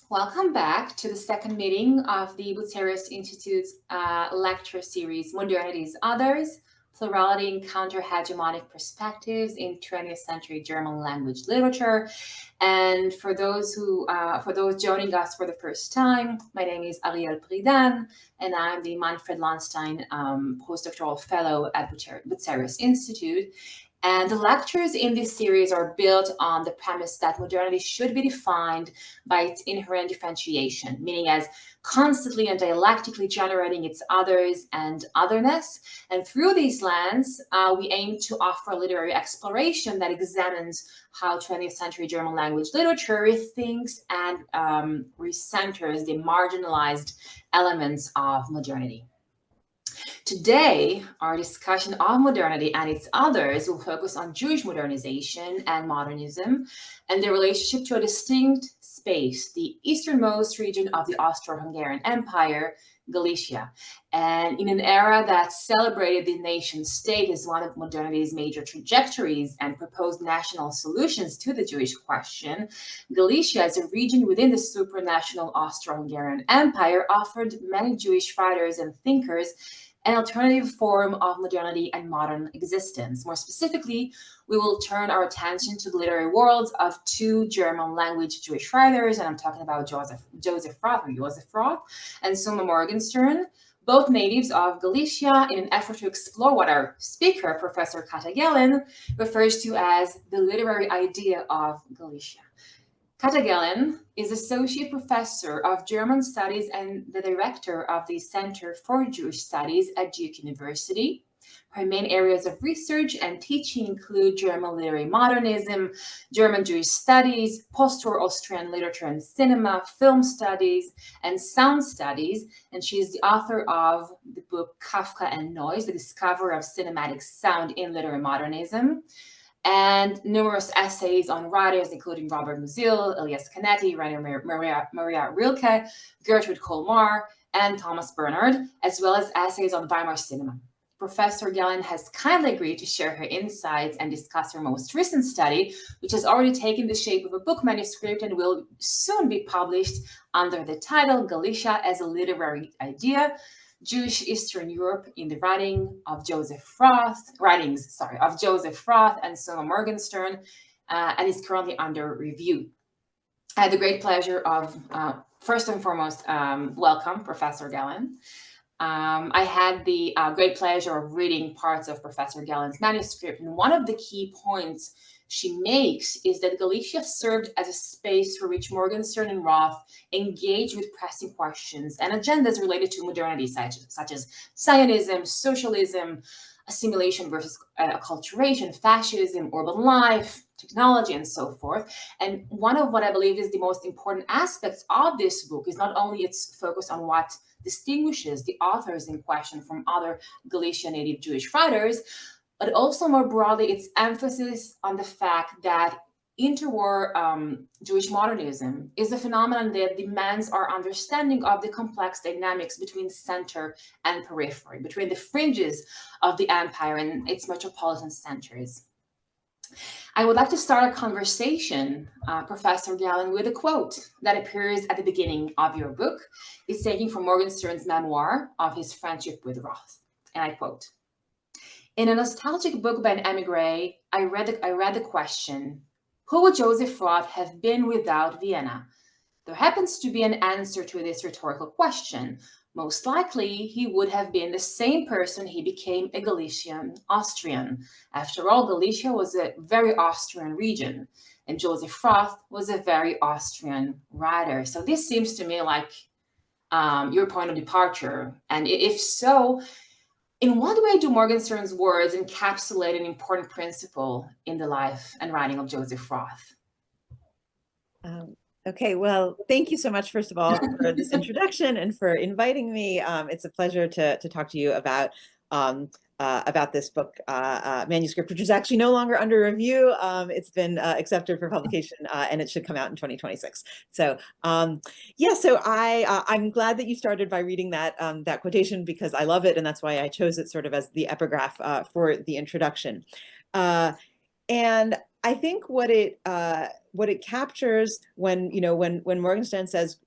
Welcome back to the second meeting of the Bucerius Institute's lecture series, Modernity's Others, Plurality and Counter-Hegemonic Perspectives in 20th Century German Language Literature. And for those joining us for the first time, my name is Ariel Pridan, and I'm the Manfred Landstein postdoctoral fellow at Bucerius Institute. And the lectures in this series are built on the premise that modernity should be defined by its inherent differentiation, meaning as constantly and dialectically generating its others and otherness. And through these lens, we aim to offer a literary exploration that examines how 20th century German language literature thinks and recenters the marginalized elements of modernity. Today, our discussion of modernity and its others will focus on Jewish modernization and modernism and their relationship to a distinct space, the easternmost region of the Austro-Hungarian Empire, Galicia. And in an era that celebrated the nation state as one of modernity's major trajectories and proposed national solutions to the Jewish question, Galicia, as a region within the supranational Austro-Hungarian Empire, offered many Jewish writers and thinkers an alternative form of modernity and modern existence. More specifically, we will turn our attention to the literary worlds of two German language Jewish writers, and I'm talking about Joseph Roth and Soma Morgenstern, both natives of Galicia, in an effort to explore what our speaker, Professor Kata Gellen, refers to as the literary idea of Galicia. Kata Gellen is Associate Professor of German Studies and the Director of the Center for Jewish Studies at Duke University. Her main areas of research and teaching include German literary modernism, German Jewish studies, post-war Austrian literature and cinema, film studies, and sound studies. And she is the author of the book Kafka and Noise, The Discovery of Cinematic Sound in Literary Modernism, and numerous essays on writers, including Robert Musil, Elias Canetti, Rainer Maria Rilke, Gertrude Kolmar, and Thomas Bernhard, as well as essays on Weimar cinema. Professor Gellen has kindly agreed to share her insights and discuss her most recent study, which has already taken the shape of a book manuscript and will soon be published under the title Galicia as a Literary Idea, Jewish Eastern Europe in the writings of Joseph Roth and Soma Morgenstern, and is currently under review. I had the great pleasure of, first and foremost, welcome Professor Gellen. I had the great pleasure of reading parts of Professor Gellen's manuscript, and one of the key points she makes is that Galicia served as a space for which Morgenstern and Roth engaged with pressing questions and agendas related to modernity, such as Zionism, socialism, assimilation versus acculturation, fascism, urban life, technology, and so forth. And one of what I believe is the most important aspects of this book is not only its focus on what distinguishes the authors in question from other Galician native Jewish writers, but also more broadly, its emphasis on the fact that interwar Jewish modernism is a phenomenon that demands our understanding of the complex dynamics between center and periphery, between the fringes of the empire and its metropolitan centers. I would like to start our conversation, Professor Gellen, with a quote that appears at the beginning of your book. It's taken from Morgenstern's memoir of his friendship with Roth, and I quote, "In a nostalgic book by an émigré, I read the question, who would Joseph Roth have been without Vienna? There happens to be an answer to this rhetorical question. Most likely, he would have been the same person he became, a Galician Austrian. After all, Galicia was a very Austrian region, and Joseph Roth was a very Austrian writer." So this seems to me like your point of departure. And if so, in what way do Morgenstern's words encapsulate an important principle in the life and writing of Joseph Roth? Okay, well, thank you so much, first of all, for this introduction and for inviting me. It's a pleasure to talk to you about this book manuscript, which is actually no longer under review. It's been accepted for publication, and it should come out in 2026. So yeah, so I'm glad that you started by reading that quotation, because I love it, and that's why I chose it sort of as the epigraph for the introduction. And I think what it captures when, when Morgenstern says,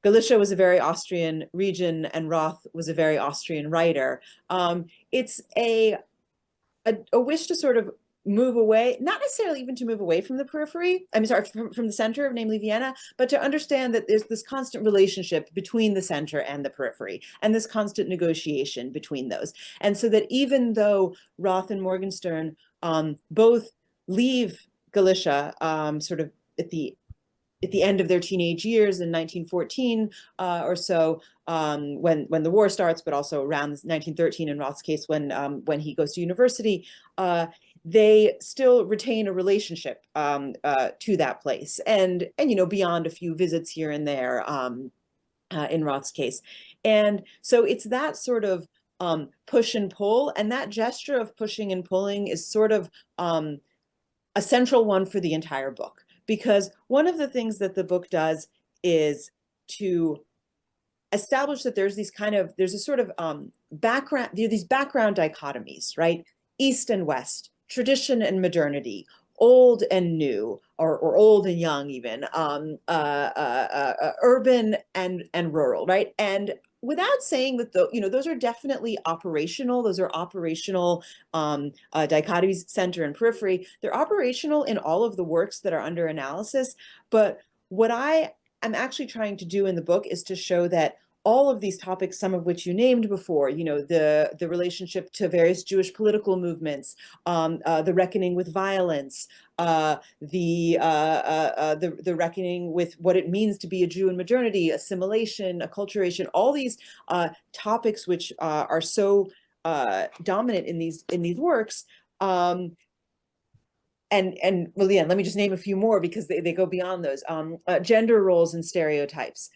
Galicia was a very Austrian region and Roth was a very Austrian writer, it's a wish to sort of move away, not necessarily even to move away from the periphery, from the center, namely Vienna, but to understand that there's this constant relationship between the center and the periphery, and this constant negotiation between those. And so that even though Roth and Morgenstern both leave Galicia sort of at the end of their teenage years in 1914 or so, when the war starts, but also around 1913 in Roth's case when he goes to university, they still retain a relationship to that place, and beyond a few visits here and there in Roth's case. And so it's that sort of push and pull, and that gesture of pushing and pulling is sort of a central one for the entire book. Because one of the things that the book does is to establish that there's a sort of background, these background dichotomies, right? East and West, tradition and modernity, old and new, or old and young even, urban and rural, right? And without saying that, those are definitely operational. Those are operational dichotomies, center and periphery. They're operational in all of the works that are under analysis. But what I am actually trying to do in the book is to show that all of these topics, some of which you named before, the relationship to various Jewish political movements, the reckoning with violence, the reckoning with what it means to be a Jew in modernity, assimilation, acculturation, all these topics which are so dominant in these works. And well, yeah, let me just name a few more because they go beyond those. Gender roles and stereotypes,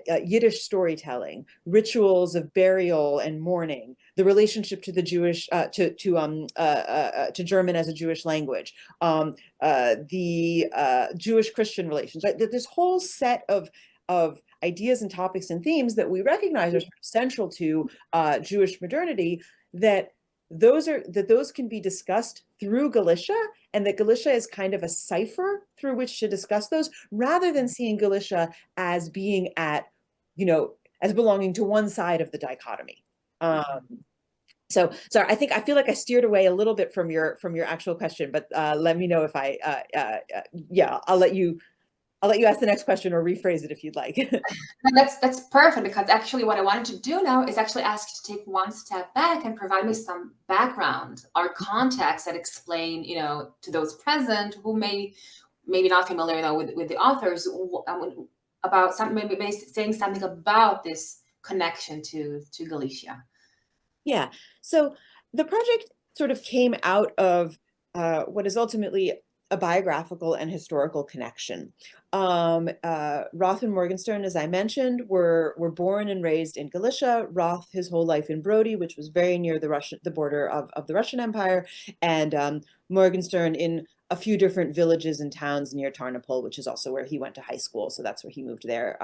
Yiddish storytelling, rituals of burial and mourning, the relationship to the Jewish, to German as a Jewish language, the Jewish-Christian relations, right? This whole set of ideas and topics and themes that we recognize are sort of central to Jewish modernity, that those can be discussed through Galicia, and that Galicia is kind of a cipher through which to discuss those, rather than seeing Galicia as being as belonging to one side of the dichotomy. So sorry, I feel like I steered away a little bit from your actual question, but let me know if yeah, I'll let you ask the next question or rephrase it if you'd like. That's perfect, because actually what I wanted to do now is actually ask you to take one step back and provide me some background or context that explain, to those present who maybe not familiar with the authors, about something, maybe saying something about this connection to Galicia. Yeah, so the project sort of came out of what is ultimately a biographical and historical connection. Roth and Morgenstern, as I mentioned, were born and raised in Galicia. Roth his whole life in Brody, which was very near the border of the Russian Empire, and Morgenstern in a few different villages and towns near Tarnopol, which is also where he went to high school. So that's where he moved there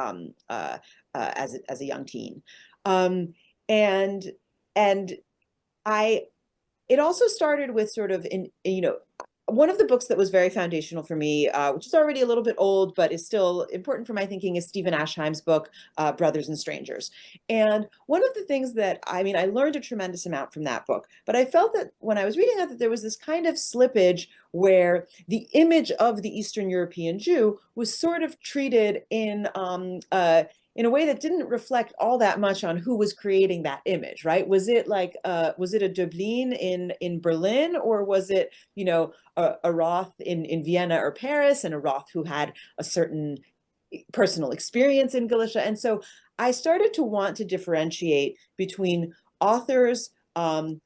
as a young teen. It also started with sort of one of the books that was very foundational for me, which is already a little bit old, but is still important for my thinking, is Stephen Ashheim's book, Brothers and Strangers. And one of the things that, I learned a tremendous amount from that book, but I felt that when I was reading that there was this kind of slippage where the image of the Eastern European Jew was sort of treated in a way that didn't reflect all that much on who was creating that image, right? Was it was it a Dublin in Berlin, or was it, a Roth in Vienna or Paris, and a Roth who had a certain personal experience in Galicia? And so I started to want to differentiate between authors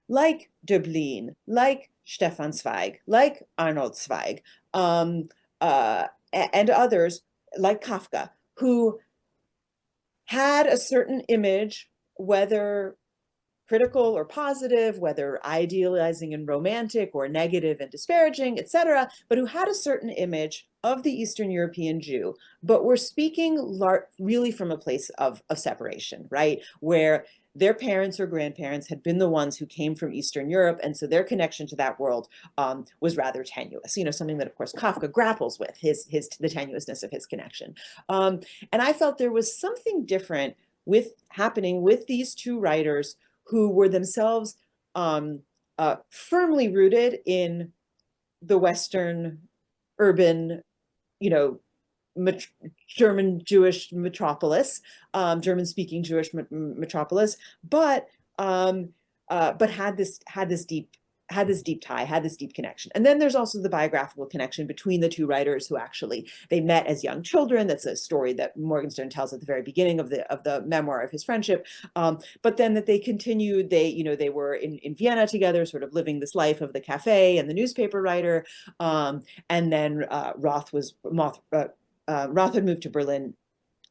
like Dublin, like Stefan Zweig, like Arnold Zweig, and others like Kafka, who had a certain image, whether critical or positive, whether idealizing and romantic or negative and disparaging, etc., but who had a certain image of the Eastern European Jew, but were speaking really from a place of separation, right? Where their parents or grandparents had been the ones who came from Eastern Europe, and so their connection to that world was rather tenuous. You know, something that, of course, Kafka grapples with, the tenuousness of his connection. And I felt there was something different happening with these two writers who were themselves firmly rooted in the Western urban, you know, German Jewish metropolis, German-speaking Jewish metropolis, but had this deep tie, had this deep connection. And then there's also the biographical connection between the two writers who actually, they met as young children. That's a story that Morgenstern tells at the very beginning of the memoir of his friendship. But then that they continued, they were in Vienna together, sort of living this life of the cafe and the newspaper writer. And then Roth had moved to Berlin.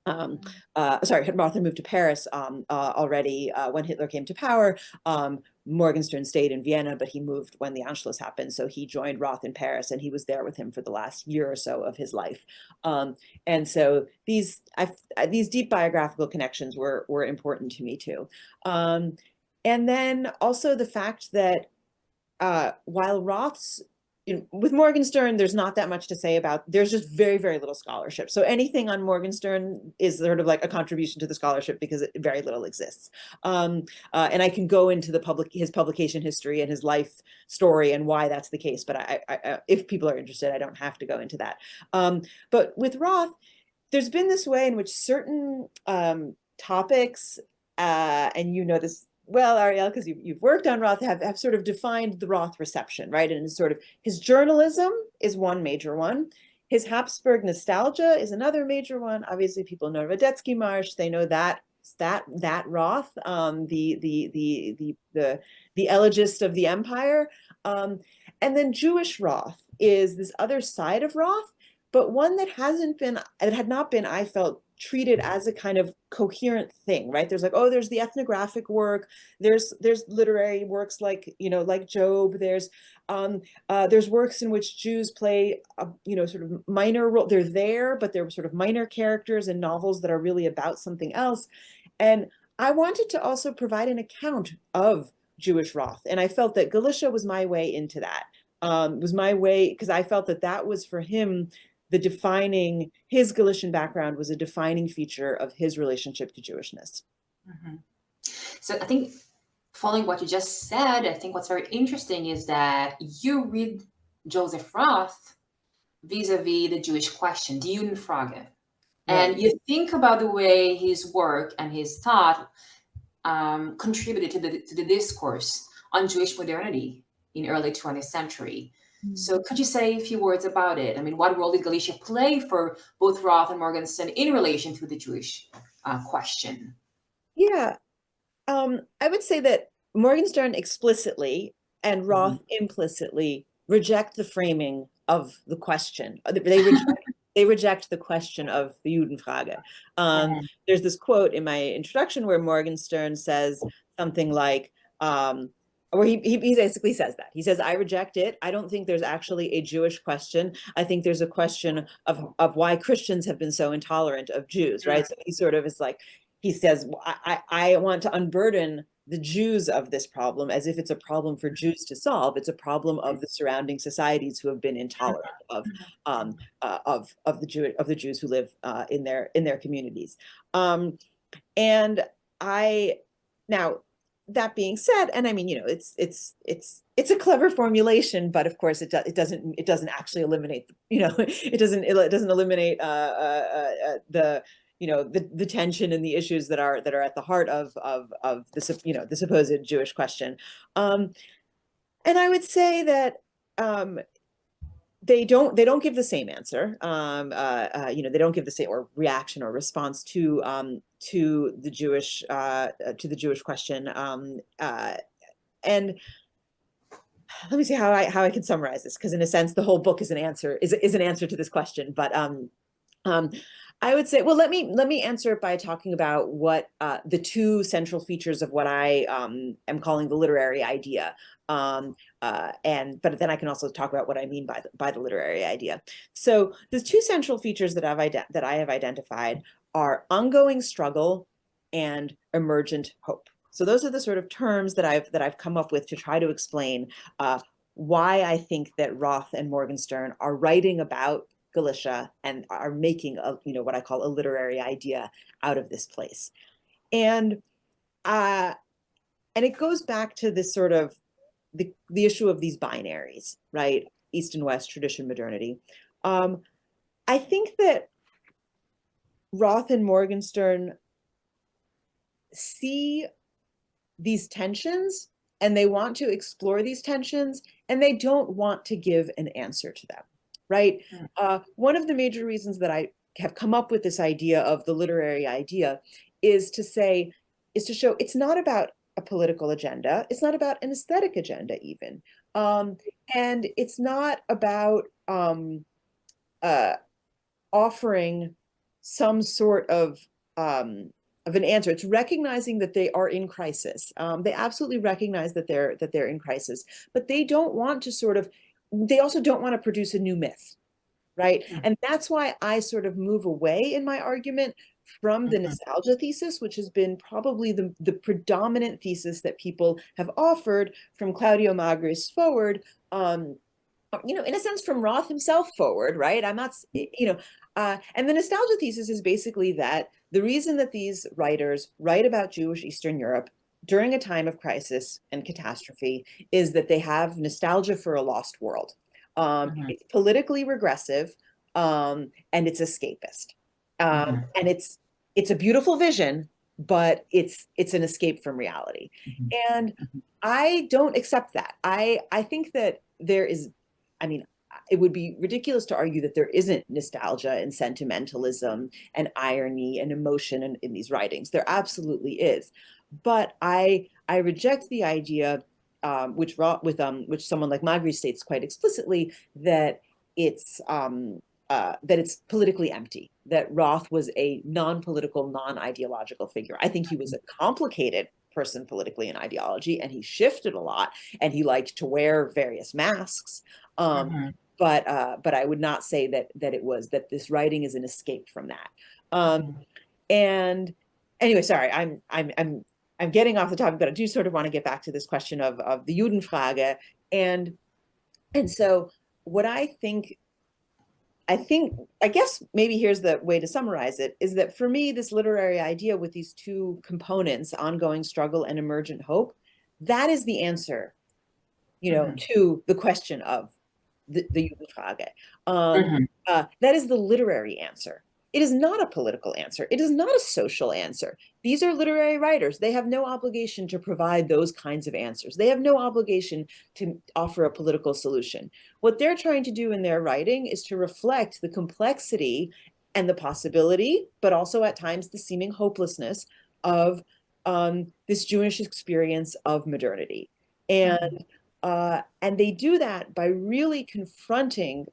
Roth had moved to Paris already when Hitler came to power. Morgenstern stayed in Vienna, but he moved when the Anschluss happened. So he joined Roth in Paris, and he was there with him for the last year or so of his life. And so these deep biographical connections were important to me too. And then also the fact that while Roth's, with Morgenstern, there's not that much to say about, there's just very, very little scholarship. So anything on Morgenstern is sort of like a contribution to the scholarship because very little exists. And I can go into his publication history and his life story and why that's the case. But I if people are interested, I don't have to go into that. But with Roth, there's been this way in which certain topics, and you know this well, Ariel, because you've worked on Roth, have sort of defined the Roth reception, right? And sort of his journalism is one major one. His Habsburg nostalgia is another major one. Obviously, people know Radetzky Marsh. They know that Roth, the elegist of the empire. And then Jewish Roth is this other side of Roth, but one that had not been, I felt, treated as a kind of coherent thing, right? There's like, oh, there's the ethnographic work, there's literary works like, like Job, there's works in which Jews play a, sort of minor role. They're there, but they're sort of minor characters in novels that are really about something else. And I wanted to also provide an account of Jewish Roth. And I felt that Galicia was my way into that, was my way, because I felt that was for him, his Galician background was a defining feature of his relationship to Jewishness. Mm-hmm. So I think following what you just said, I think what's very interesting is that you read Joseph Roth vis-a-vis the Jewish question, the Judenfrage. Right. And you think about the way his work and his thought contributed to the discourse on Jewish modernity in early 20th century. So could you say a few words about it? I mean, what role did Galicia play for both Roth and Morgenstern in relation to the Jewish question? Yeah, I would say that Morgenstern explicitly and Roth implicitly reject the framing of the question. They reject the question of the Judenfrage. There's this quote in my introduction where Morgenstern says something like, where he basically says that. He says, I reject it. I don't think there's actually a Jewish question. I think there's a question of why Christians have been so intolerant of Jews, right? So he sort of is like, he says, I want to unburden the Jews of this problem as if it's a problem for Jews to solve. It's a problem of the surrounding societies who have been intolerant of the Jews who live in their communities. And now, that being said, and I mean, it's a clever formulation, but of course it doesn't actually eliminate, it doesn't eliminate the tension and the issues that are at the heart of the supposed Jewish question. And I would say that they don't give the same answer. They don't give the same or reaction or response to the Jewish question. And let me see how I can summarize this, because in a sense the whole book is an answer to this question. But I would say, well, let me answer it by talking about what the two central features of what I am calling the literary idea. But then I can also talk about what I mean by the literary idea. So the two central features that I have identified are ongoing struggle and emergent hope. So those are the sort of terms that I've come up with to try to explain why I think that Roth and Morgenstern are writing about Galicia and are making a, what I call a literary idea out of this place. And it goes back to this sort of the issue of these binaries, right? East and West, tradition, modernity. I think that Roth and Morgenstern see these tensions and they want to explore these tensions and they don't want to give an answer to them, right? One of the major reasons that I have come up with this idea of the literary idea is to show it's not about a political agenda. It's not about an aesthetic agenda even. And it's not about offering some sort of an answer. It's recognizing that they are in crisis. They absolutely recognize that they're in crisis, but they don't want to they also don't want to produce a new myth, right? And that's why I sort of move away in my argument from the nostalgia thesis, which has been probably the predominant thesis that people have offered from Claudio Magris forward, in a sense from Roth himself forward, right? I'm not, and the nostalgia thesis is basically that the reason that these writers write about Jewish Eastern Europe during a time of crisis and catastrophe is that they have nostalgia for a lost world. It's politically regressive, and it's escapist. And it's a beautiful vision, but it's an escape from reality. And I don't accept that. I think that there is, it would be ridiculous to argue that there isn't nostalgia and sentimentalism and irony and emotion in these writings. There absolutely is. But I reject the idea, which someone like Magri states quite explicitly, that it's politically empty, that Roth was a non-political, non-ideological figure. I think he was a complicated person politically and ideology, and he shifted a lot, and he liked to wear various masks. But I would not say that this writing is an escape from that. And anyway, sorry, I'm getting off the topic, but I do sort of want to get back to this question of the Judenfrage. And so what I guess maybe here's the way to summarize it, is that for me, this literary idea with these two components, ongoing struggle and emergent hope, that is the answer, to the question of the Judenfrage. That is the literary answer. It is not a political answer. It is not a social answer. These are literary writers. They have no obligation to provide those kinds of answers. They have no obligation to offer a political solution. What they're trying to do in their writing is to reflect the complexity and the possibility, but also at times the seeming hopelessness of this Jewish experience of modernity. And they do that by really confronting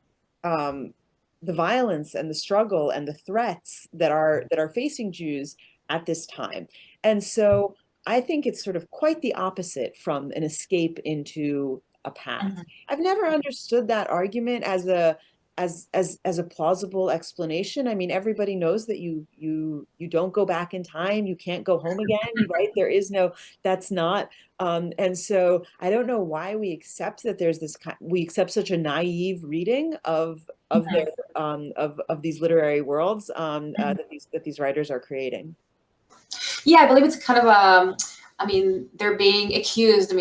the violence and the struggle and the threats that are facing Jews at this time. And so I think it's sort of quite the opposite from an escape into a past. I've never understood that argument as a plausible explanation. I mean, everybody knows that you don't go back in time. You can't go home again, right? There is no, that's not. And so I don't know why we accept that we accept such a naive reading of their of these literary worlds that these writers are creating. Yeah, I believe it's kind of they're being accused.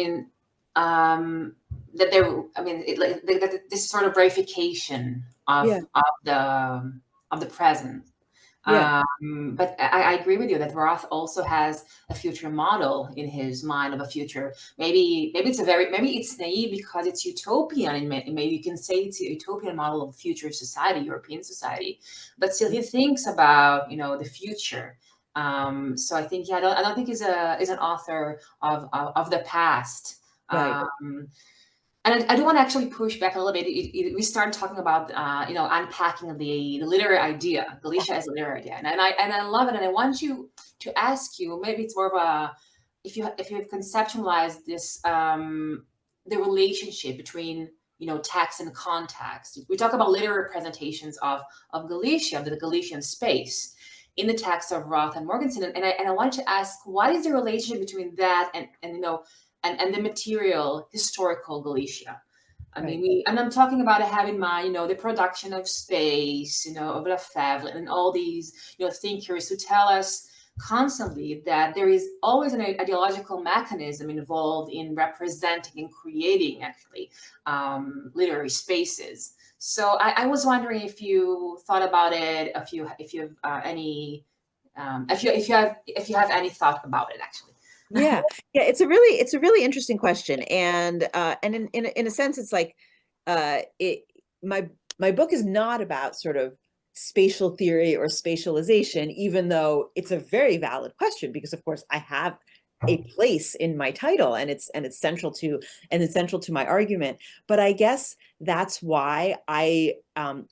That they're, that this sort of reification of the present. But I agree with you that Roth also has a future model in his mind of a future. Maybe it's naive because it's utopian, and maybe you can say it's a utopian model of future society, European society. But still, he thinks about the future. So I think I don't think he's an author of the past. Right. And I do want to actually push back a little bit. We started talking about unpacking the literary idea, Galicia as a literary idea, and I love it. And I want to ask you, maybe it's more of a, if you've conceptualized this, the relationship between text and context. We talk about literary presentations of Galicia, the Galician space, in the text of Roth and Morgenstern. And I wanted to ask, what is the relationship between that and the material historical Galicia? I mean, and I'm talking about I have in mind, the production of space, of Lefebvre and all these, thinkers who tell us constantly that there is always an ideological mechanism involved in representing and creating actually literary spaces. So I was wondering if you thought about it, if you have any, if you have any thought about it actually. Yeah, it's a really interesting question, and in a sense, it's like my book is not about sort of spatial theory or spatialization, even though it's a very valid question, because of course I have a place in my title, and it's central to my argument. But I guess that's why I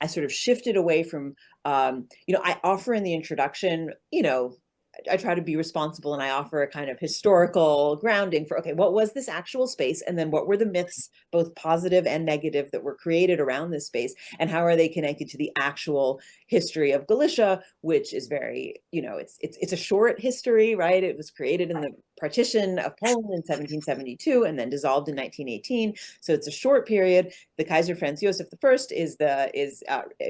sort of shifted away from I offer in the introduction, I try to be responsible, and I offer a kind of historical grounding for, okay, what was this actual space? And then what were the myths, both positive and negative, that were created around this space? And how are they connected to the actual history of Galicia, which is very, it's a short history, right? It was created in the partition of Poland in 1772 and then dissolved in 1918. So it's a short period. The Kaiser Franz Joseph I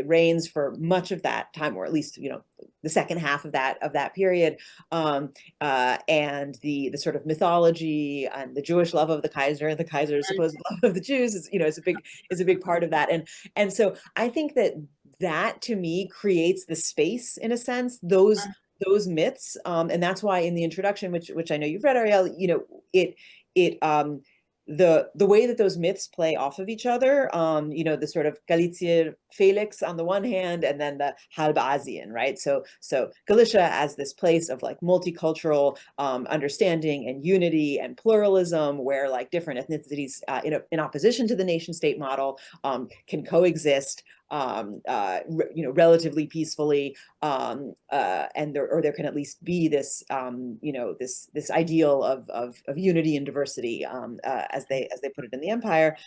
reigns for much of that time, or at least, the second half of that period. And the sort of mythology and the Jewish love of the Kaiser and the Kaiser's supposed love of the Jews is a big part of that. And so I think that to me creates the space, in a sense, those myths. And that's why in the introduction, which I know you've read, Ariel, the way that those myths play off of each other, the sort of Galicia Felix on the one hand, and then the Halb Asian, right? So Galicia as this place of like multicultural understanding and unity and pluralism, where like different ethnicities in opposition to the nation state model can coexist, relatively peacefully, and there can at least be this, this ideal of unity and diversity, as they put it in the empire.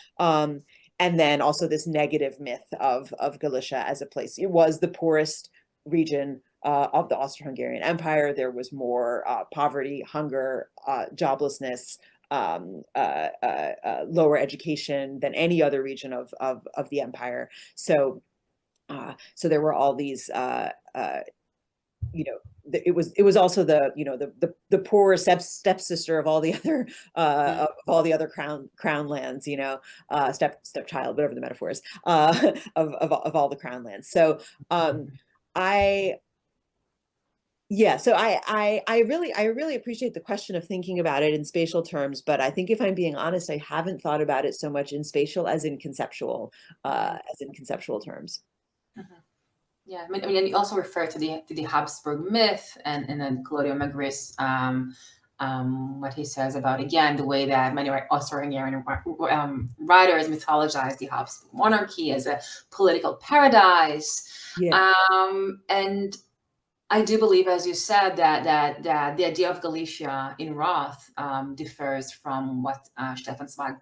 And then also this negative myth of Galicia as a place. It was the poorest region of the Austro-Hungarian Empire. There was more poverty, hunger, joblessness, lower education than any other region of the empire. So there were all these, it was also the poor stepsister of all the other crown lands, stepchild, whatever the metaphor is, of all the crown lands. So I really appreciate the question of thinking about it in spatial terms, but I think if I'm being honest, I haven't thought about it so much in spatial as in conceptual terms. Mm-hmm. Yeah, I mean, and you also refer to the Habsburg myth, and then Claudio Magris, what he says about, again, the way that many Austro-Hungarian writers mythologize the Habsburg monarchy as a political paradise. Yeah. And I do believe, as you said, that the idea of Galicia in Roth differs from what Stefan Zweig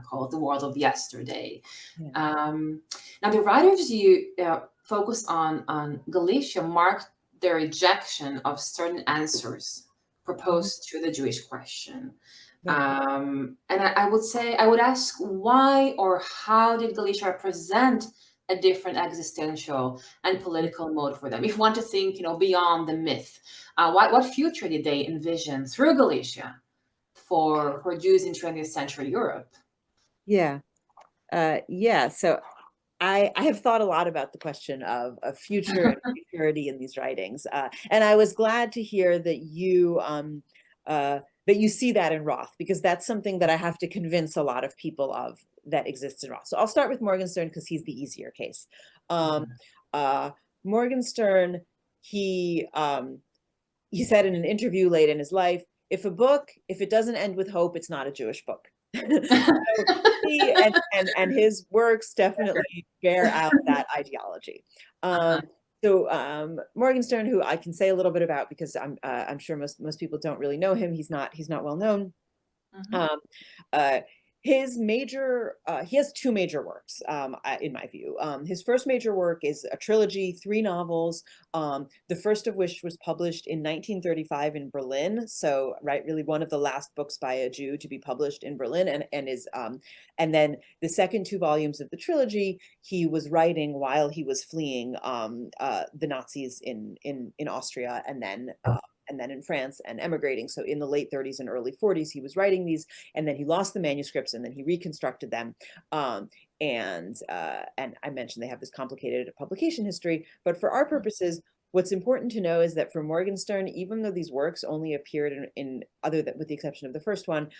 called the world of yesterday. Yeah. Now, the writers you focus on Galicia marked their rejection of certain answers proposed to the Jewish question. Yeah. And I would ask, why or how did Galicia represent a different existential and political mode for them? If you want to think, beyond the myth, what future did they envision through Galicia for Jews in 20th century Europe? Yeah. So I have thought a lot about the question of future and futurity in these writings, and I was glad to hear that you see that in Roth, because that's something that I have to convince a lot of people of, that exists in Roth. So I'll start with Morgenstern because he's the easier case. Morgenstern, he said in an interview late in his life, if it doesn't end with hope, it's not a Jewish book. He and his works definitely bear out that ideology. So Morgenstern, who I can say a little bit about because I'm sure most people don't really know him. He's not well known. His major, he has two major works, in my view. His first major work is a trilogy, 3 novels, the first of which was published in 1935 in Berlin. So, right, really one of the last books by a Jew to be published in Berlin, and then the second 2 volumes of the trilogy he was writing while he was fleeing the Nazis in Austria, and then in France and emigrating. So in the late 30s and early 40s, he was writing these, and then he lost the manuscripts, and then he reconstructed them. And I mentioned they have this complicated publication history, but for our purposes, what's important to know is that for Morgenstern, even though these works only appeared in other than with the exception of the first one,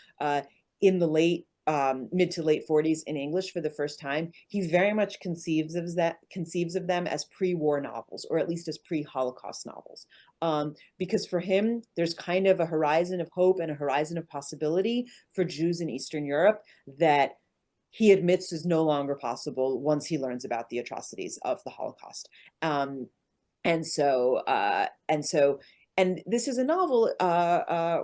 in the mid to late 40s in English for the first time, he very much conceives of them as pre-war novels, or at least as pre-Holocaust novels. Because for him, there's kind of a horizon of hope and a horizon of possibility for Jews in Eastern Europe that he admits is no longer possible once he learns about the atrocities of the Holocaust. And this is a novel,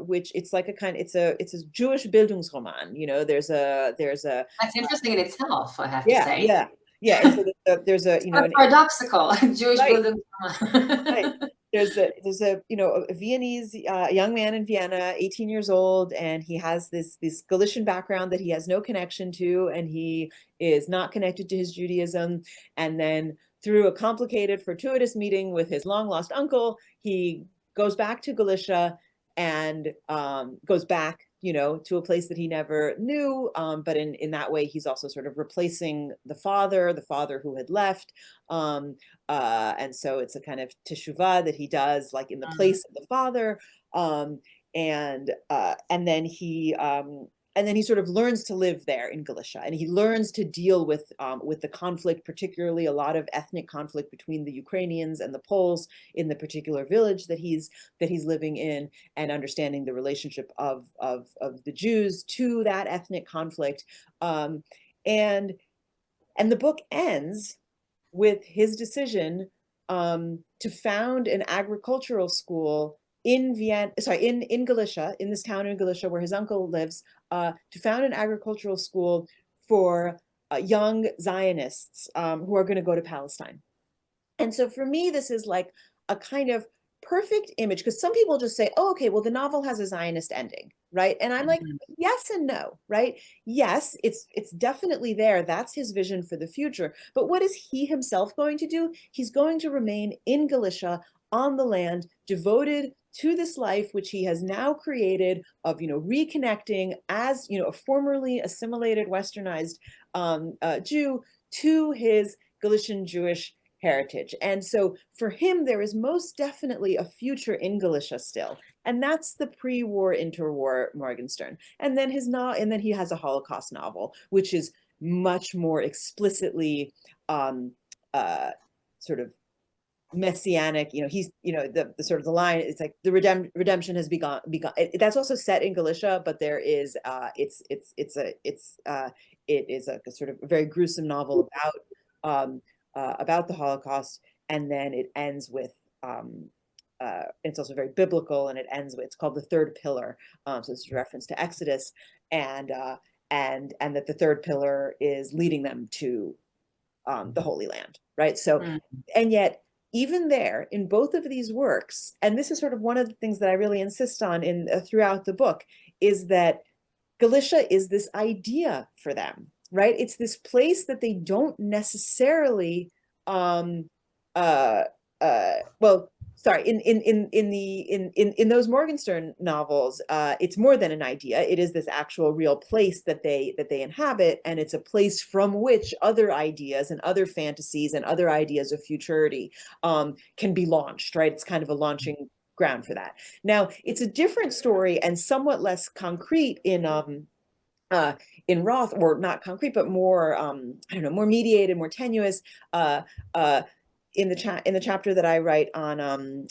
which it's like it's a Jewish Bildungsroman. You know, there's a That's interesting in itself, I have to yeah, say. yeah, yeah. And so there's a paradoxical Jewish right, building. right. There's a a Viennese young man in Vienna, 18 years old, and he has this Galician background that he has no connection to, and he is not connected to his Judaism. And then through a complicated, fortuitous meeting with his long lost uncle, he goes back to Galicia and goes back, to a place that he never knew. But in that way, he's also sort of replacing the father who had left. And so it's a kind of teshuvah that he does, like in the place of the father. And then he sort of learns to live there in Galicia, and he learns to deal with the conflict, particularly a lot of ethnic conflict between the Ukrainians and the Poles in the particular village that he's living in, and understanding the relationship of the Jews to that ethnic conflict. And the book ends with his decision to found an agricultural school in Galicia, in this town in Galicia where his uncle lives, to found an agricultural school for young Zionists who are going to go to Palestine. And so for me, this is like a kind of perfect image, because some people just say, oh, okay, well, the novel has a Zionist ending, right? And I'm like, yes and no, right? Yes, it's definitely there. That's his vision for the future. But what is he himself going to do? He's going to remain in Galicia, on the land, devoted to this life which he has now created of reconnecting as a formerly assimilated, westernized Jew to his Galician Jewish heritage. And so for him, there is most definitely a future in Galicia still, and that's the pre-war, interwar Morgenstern. And then he has a Holocaust novel, which is much more explicitly sort of messianic. He's the sort of the line, it's like the redemption has begun. That's also set in Galicia, but there is it is a sort of very gruesome novel about the Holocaust, and then it ends with it's also very biblical, and it ends with, it's called the third pillar. So it's a reference to Exodus, and that the third pillar is leading them to the Holy Land, right? So, and yet even there, in both of these works, and this is sort of one of the things that I really insist on throughout the book, is that Galicia is this idea for them, right? It's this place that they don't necessarily, in those Morgenstern novels, it's more than an idea. It is this actual real place that they inhabit, and it's a place from which other ideas and other fantasies and other ideas of futurity can be launched, right? It's kind of a launching ground for that. Now, it's a different story and somewhat less concrete in Roth, or not concrete, but more more mediated, more tenuous. In the chapter that I write on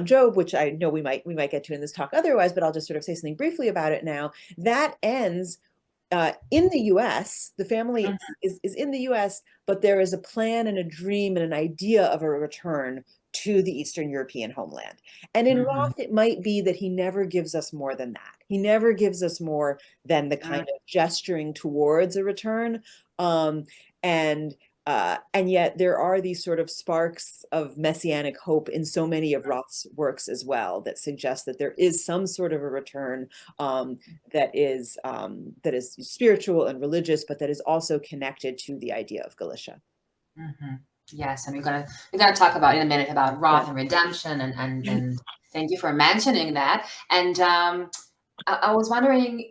Job, which I know we might get to in this talk otherwise, but I'll just sort of say something briefly about it now. That ends in the U.S. The family is in the U.S., but there is a plan and a dream and an idea of a return to the Eastern European homeland. And in Roth, it might be that he never gives us more than that. He never gives us more than the kind of gesturing towards a return. And yet there are these sort of sparks of messianic hope in so many of Roth's works as well that suggest that there is some sort of a return that is spiritual and religious, but that is also connected to the idea of Galicia. Yes, and we're gonna talk about in a minute about Roth and redemption, and thank you for mentioning that. And I was wondering,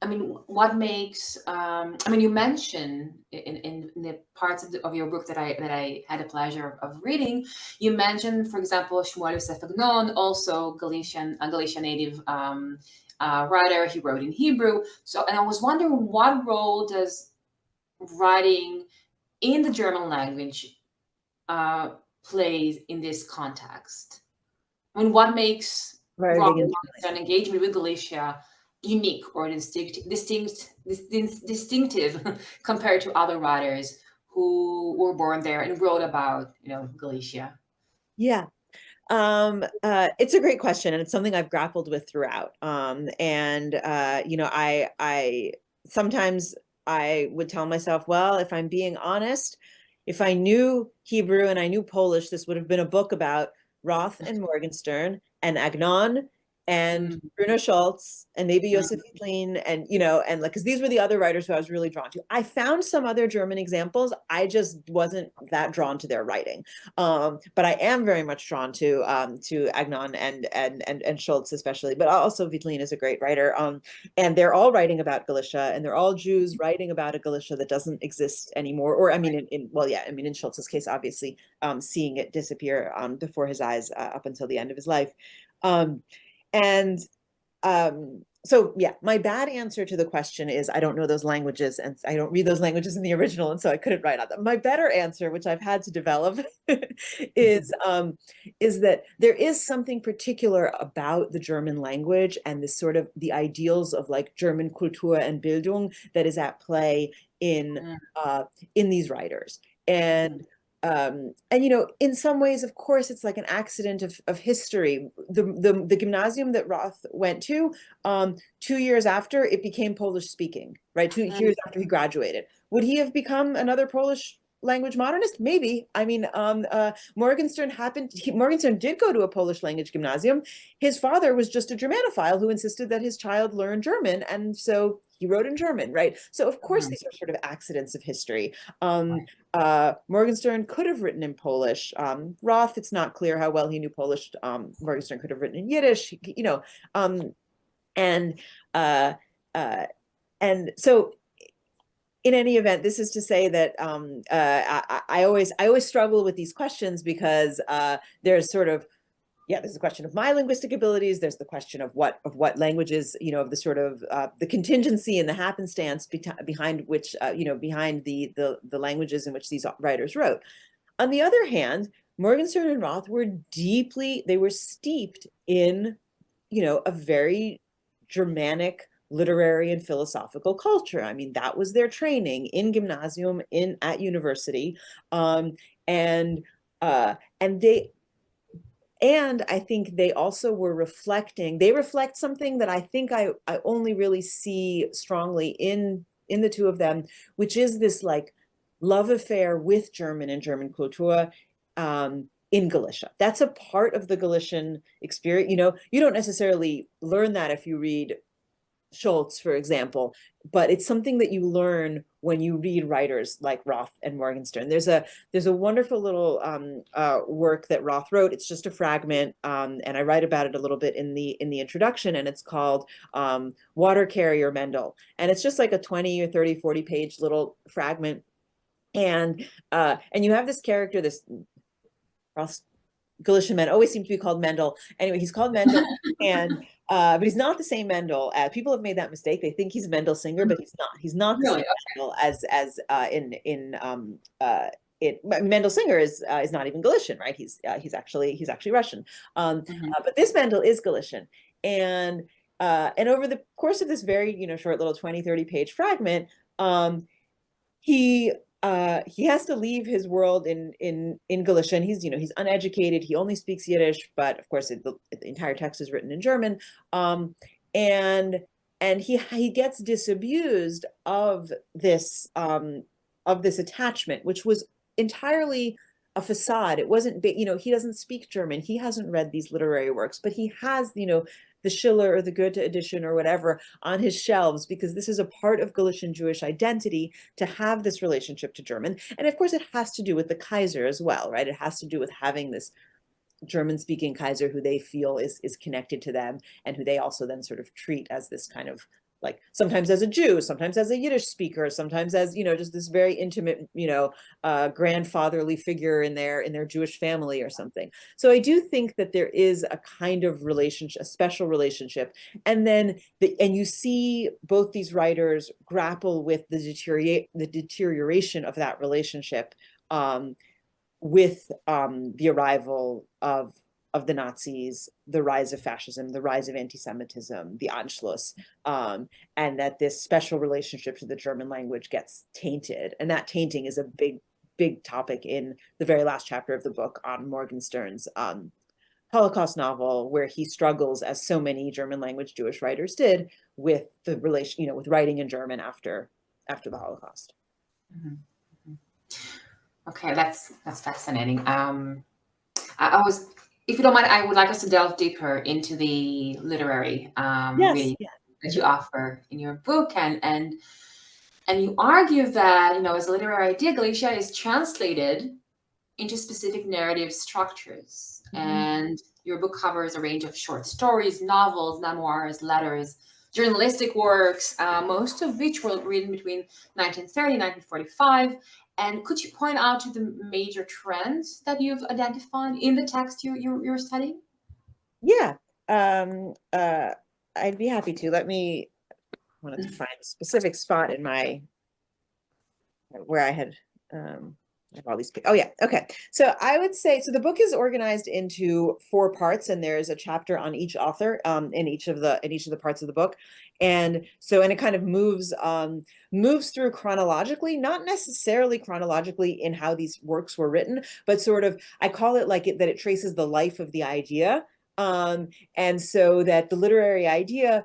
I mean, what makes, I mean, you mentioned in the parts of your book that I had the pleasure of reading, you mentioned, for example, Shmuel Yosef Agnon, also a Galician native writer. He wrote in Hebrew. So, and I was wondering, what role does writing in the German language plays in this context? I mean, what makes Roth and Morgenstern engagement with Galicia unique or distinctive compared to other writers who were born there and wrote about, Galicia? Yeah. It's a great question, and it's something I've grappled with throughout. I sometimes I would tell myself, well, if I'm being honest, if I knew Hebrew and I knew Polish, this would have been a book about Roth and Morgenstern and Agnon and Bruno Schulz and maybe Joseph Roth, and and like, because these were the other writers who I was really drawn to. I found some other German examples. I just wasn't that drawn to their writing, but I am very much drawn to Agnon and Schulz especially. But also Roth is a great writer, and they're all writing about Galicia, and they're all Jews writing about a Galicia that doesn't exist anymore. Or I mean, in Schulz's case, obviously, seeing it disappear before his eyes up until the end of his life. So yeah, my bad answer to the question is I don't know those languages, and I don't read those languages in the original, and so I couldn't write on them. My better answer, which I've had to develop, is that there is something particular about the German language and this sort of the ideals of like German Kultur and Bildung that is at play in these writers. And in some ways, of course, it's like an accident of history. The gymnasium that Roth went to, 2 years after, it became Polish speaking, right? 2 years after he graduated. Would he have become another Polish language modernist? Maybe. I mean, Morgenstern did go to a Polish language gymnasium. His father was just a Germanophile who insisted that his child learn German, and so he wrote in German, right? So of course these are sort of accidents of history. Morgenstern could have written in Polish. Roth, it's not clear how well he knew Polish. Morgenstern could have written in Yiddish, and so in any event, this is to say that I always struggle with these questions because there's sort of, there's a question of my linguistic abilities. There's the question of what languages, of the sort of the contingency and the happenstance behind which, behind the languages in which these writers wrote. On the other hand, Morgenstern and Roth were steeped in, a very Germanic literary and philosophical culture. I mean, that was their training in gymnasium, at university, and I think they also were reflect something that I think I only really see strongly in the two of them, which is this like love affair with German and German culture in Galicia. That's a part of the Galician experience. You don't necessarily learn that if you read Schulz, for example, but it's something that you learn when you read writers like Roth and Morgenstern. There's a wonderful little work that Roth wrote. It's just a fragment, and I write about it a little bit in the introduction, and it's called Water Carrier Mendel. And it's just like a 20 or 30, 40 page little fragment. And you have this character, this Roth Galician man, always seems to be called Mendel. Anyway, he's called Mendel, but he's not the same Mendel. People have made that mistake. They think he's Mendel Singer, but he's not. He's not the same Mendel as Mendel Singer is not even Galician, right? He's actually Russian. But this Mendel is Galician, and over the course of this very short little 20, 30 page fragment, he he has to leave his world in Galicia, and he's uneducated. He only speaks Yiddish, but of course the entire text is written in German. And he gets disabused of this attachment, which was entirely a facade. It wasn't, he doesn't speak German. He hasn't read these literary works, but he has, the Schiller or the Goethe edition or whatever on his shelves, because this is a part of Galician Jewish identity to have this relationship to German. And of course, it has to do with the Kaiser as well, right? It has to do with having this German-speaking Kaiser who they feel is connected to them, and who they also then sort of treat as this kind of, like, sometimes as a Jew, sometimes as a Yiddish speaker, sometimes as, just this very intimate, grandfatherly figure in their Jewish family or something. So I do think that there is a kind of relationship, a special relationship. And then you see both these writers grapple with the deterioration of that relationship, with the arrival of the Nazis, the rise of fascism, the rise of anti-Semitism, the Anschluss, and that this special relationship to the German language gets tainted. And that tainting is a big, big topic in the very last chapter of the book on Morgenstern's Holocaust novel, where he struggles, as so many German language Jewish writers did, with the relation, with writing in German after the Holocaust. Mm-hmm. Okay, that's fascinating. If you don't mind, I would like us to delve deeper into the literary reading that you offer in your book, and you argue that, as a literary idea, Galicia is translated into specific narrative structures. And your book covers a range of short stories, novels, memoirs, letters, journalistic works, most of which were written between 1930 and 1945. And could you point out to the major trends that you've identified in the text you're studying? Yeah, I'd be happy to. I wanted to find a specific spot in where I had all these. Oh yeah, okay. So I would say, so the book is organized into 4 parts, and there's a chapter on each author in each of the parts of the book, and it kind of moves through chronologically, not necessarily chronologically in how these works were written, but sort of, I call it that it traces the life of the idea, and so that the literary idea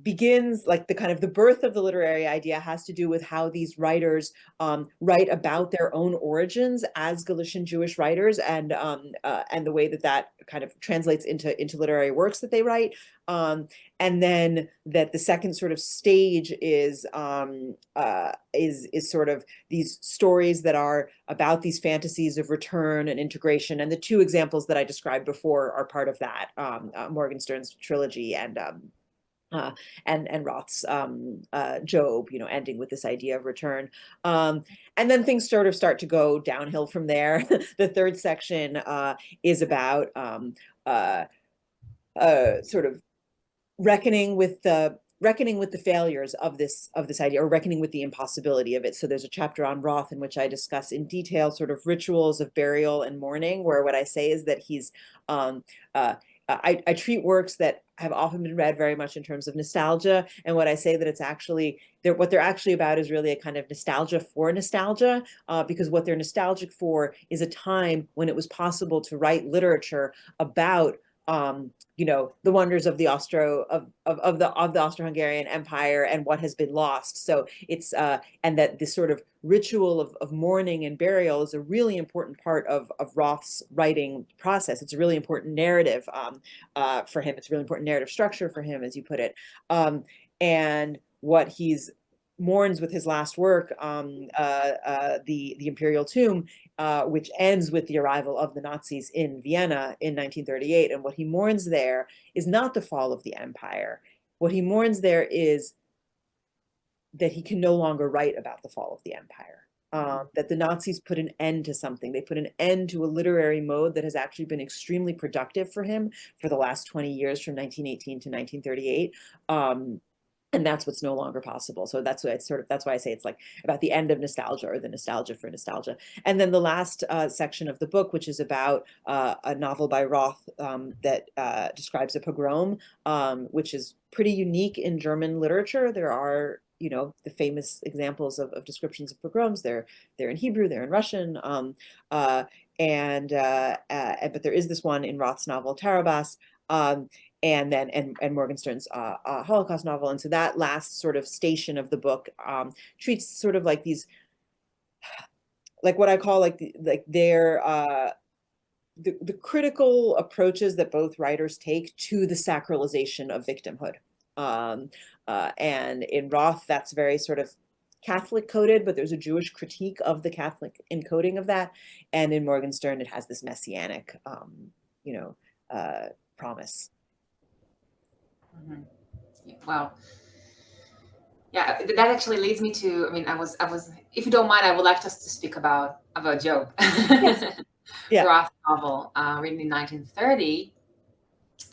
begins, like the kind of the birth of the literary idea has to do with how these writers write about their own origins as Galician Jewish writers, and the way that kind of translates into literary works that they write. And then that the second sort of stage is sort of these stories that are about these fantasies of return and integration. And the 2 examples that I described before are part of that, Morgenstern's trilogy and Roth's Job, ending with this idea of return. And then things sort of start to go downhill from there. The 3rd section is about sort of reckoning with the failures of this idea, or reckoning with the impossibility of it. So there's a chapter on Roth in which I discuss in detail sort of rituals of burial and mourning, where what I say is that he's I treat works that have often been read very much in terms of nostalgia, and what I say that it's actually what they're actually about is really a kind of nostalgia for nostalgia, because what they're nostalgic for is a time when it was possible to write literature about the wonders of the Austro-Hungarian Empire and what has been lost. So it's and that this sort of ritual of mourning and burial is a really important part of Roth's writing process. It's a really important narrative for him. It's a really important narrative structure for him, as you put it. And what he's mourns with his last work, the Imperial Tomb, which ends with the arrival of the Nazis in Vienna in 1938. And what he mourns there is not the fall of the empire. What he mourns there is that he can no longer write about the fall of the empire. That the Nazis put an end to something. They put an end to a literary mode that has actually been extremely productive for him for the last 20 years, from 1918 to 1938. And that's what's no longer possible. So that's why that's why I say it's like about the end of nostalgia, or the nostalgia for nostalgia. And then the last section of the book, which is about a novel by Roth that describes a pogrom, which is pretty unique in German literature. There are the famous examples of descriptions of pogroms. They're in Hebrew, they're in Russian, but there is this one in Roth's novel Tarabas, and then and Morgenstern's Holocaust novel. And so that last sort of station of the book treats sort of like these, like what I call the critical approaches that both writers take to the sacralization of victimhood. And in Roth, that's very sort of Catholic coded, but there's a Jewish critique of the Catholic encoding of that. And in Morgenstern, it has this messianic, promise. Mm-hmm. Yeah, well, yeah, that actually leads me to, I mean, I was, if you don't mind, I would like us to speak about Job. Yes. Yeah. Roth novel, written in 1930.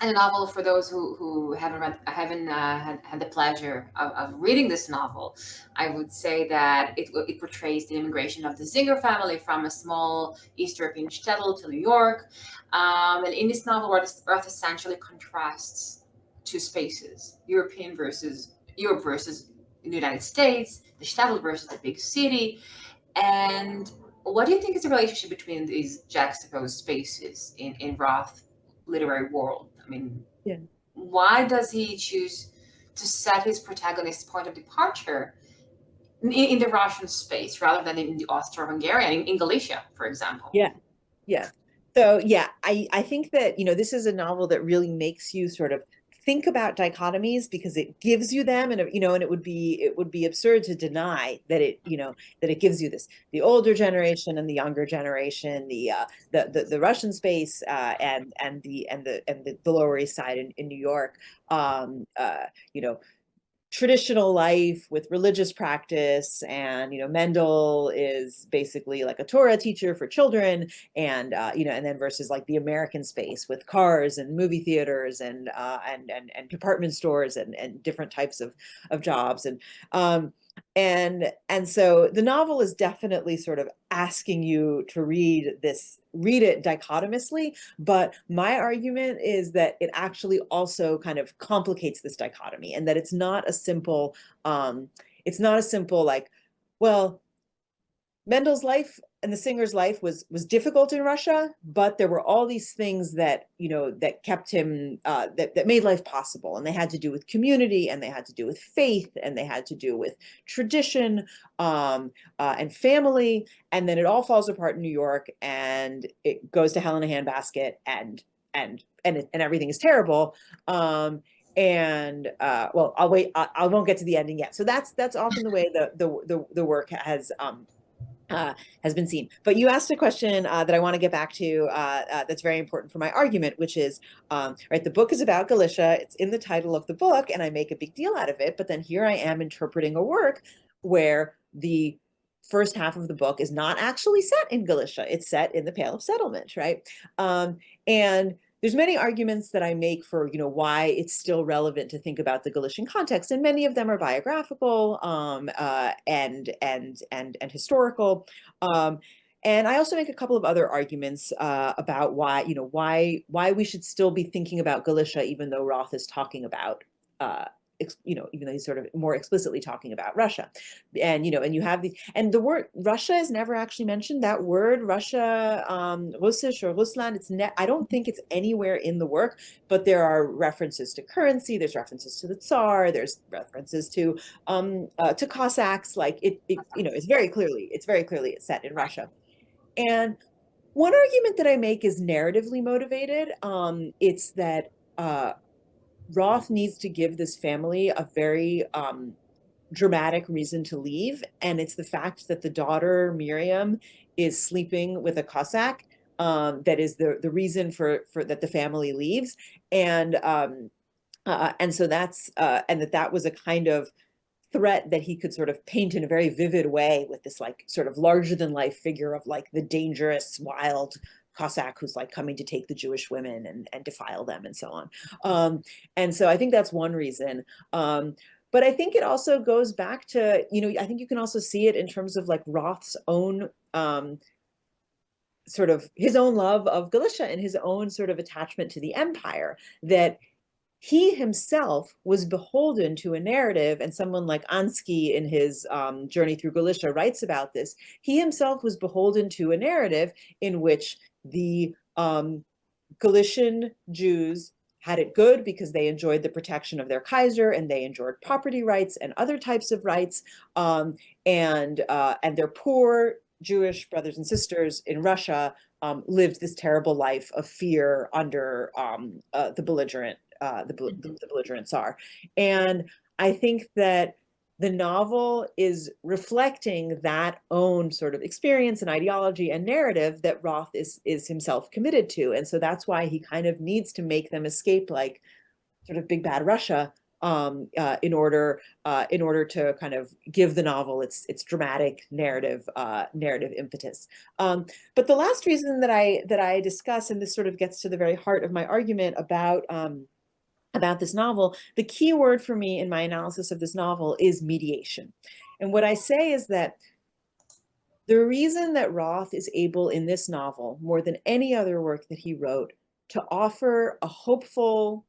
And a novel, for those who haven't had the pleasure of reading this novel, I would say that it portrays the immigration of the Singer family from a small East European shtetl to New York. And in this novel, Roth essentially contrasts two spaces: Europe versus the United States, the shtetl versus the big city. And what do you think is the relationship between these juxtaposed spaces in Roth literary world? I mean, Yeah. why does he choose to set his protagonist's point of departure in the Russian space rather than in the Austro-Hungarian, in Galicia, for example? Yeah. Yeah. So yeah, I think that, this is a novel that really makes you sort of think about dichotomies, because it gives you them, and and it would be absurd to deny that it gives you this, the older generation and the younger generation, the Russian space, and the Lower East Side in New York, traditional life with religious practice. And Mendel is basically like a Torah teacher for children, and and then versus like the American space with cars and movie theaters and department stores and different types of jobs. And so the novel is definitely sort of asking you to read it dichotomously, but my argument is that it actually also kind of complicates this dichotomy, and that it's not a simple like, well, Mendel's life and the Singer's life was difficult in Russia, but there were all these things that that kept him that made life possible, and they had to do with community, and they had to do with faith, and they had to do with tradition, and family, and then it all falls apart in New York, and it goes to hell in a handbasket, and everything is terrible. Well, I'll wait. I won't get to the ending yet. So that's often the way the work has been seen. But you asked a question that I want to get back to, that's very important for my argument, which is, right, the book is about Galicia. It's in the title of the book, and I make a big deal out of it. But then here I am interpreting a work where the first half of the book is not actually set in Galicia. It's set in the Pale of Settlement, right? And there's many arguments that I make for why it's still relevant to think about the Galician context, and many of them are biographical and historical. And I also make a couple of other arguments about why we should still be thinking about Galicia, even though Roth is talking about even though he's sort of more explicitly talking about Russia. And and you have and the word Russia is never actually mentioned. That word Russia, Russisch or Russland, I don't think it's anywhere in the work, but there are references to currency, there's references to the Tsar, there's references to Cossacks. Like it's very clearly set in Russia. And one argument that I make is narratively motivated. It's that Roth needs to give this family a very dramatic reason to leave, and it's the fact that the daughter Miriam is sleeping with a Cossack that is the reason for that the family leaves, and so that's and that was a kind of threat that he could sort of paint in a very vivid way with this like sort of larger than life figure of like the dangerous, wild Cossack who's like coming to take the Jewish women and defile them and so on. And so I think that's one reason. But I think it also goes back to, I think you can also see it in terms of like Roth's own sort of his own love of Galicia and his own sort of attachment to the empire, that he himself was beholden to a narrative, and someone like Ansky in his Journey Through Galicia writes about this. He himself was beholden to a narrative in which the Galician Jews had it good because they enjoyed the protection of their Kaiser, and they enjoyed property rights and other types of rights, and their poor Jewish brothers and sisters in Russia lived this terrible life of fear under the belligerent Tsar. And I think that the novel is reflecting that own sort of experience and ideology and narrative that Roth is himself committed to. And so that's why he kind of needs to make them escape like sort of big bad Russia in order to kind of give the novel its dramatic narrative impetus. But the last reason that I discuss, and this sort of gets to the very heart of my argument about this novel, the key word for me in my analysis of this novel is mediation. And what I say is that the reason that Roth is able in this novel, more than any other work that he wrote, to offer a hopeful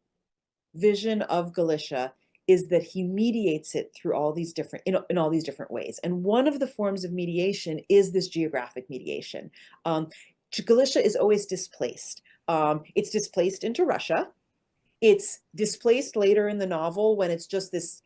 vision of Galicia is that he mediates it through all these different, in all these different ways. And one of the forms of mediation is this geographic mediation. Galicia is always displaced. It's displaced into Russia. It's displaced later in the novel when it's just this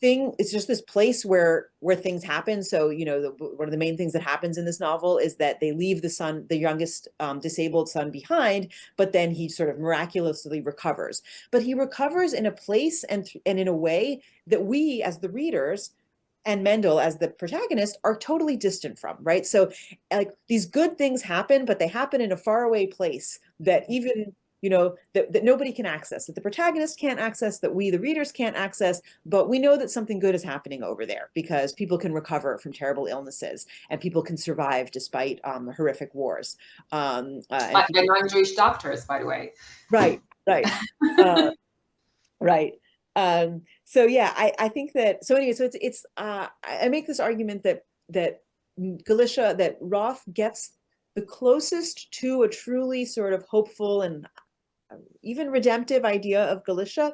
thing, it's just this place where things happen. So, you know, one of the main things that happens in this novel is that they leave the son, the youngest disabled son behind, but then he sort of miraculously recovers. But he recovers in a place and in a way that we as the readers and Mendel as the protagonist are totally distant from, right? So like these good things happen, but they happen in a faraway place that even, you know, that nobody can access, that the protagonist can't access, that we, the readers, can't access, but we know that something good is happening over there because people can recover from terrible illnesses and people can survive despite horrific wars. And non-Jewish doctors, by the way. Right, right, right. So yeah, I think that, so anyway, so it's I make this argument that Galicia, that Roth gets the closest to a truly sort of hopeful and even redemptive idea of Galicia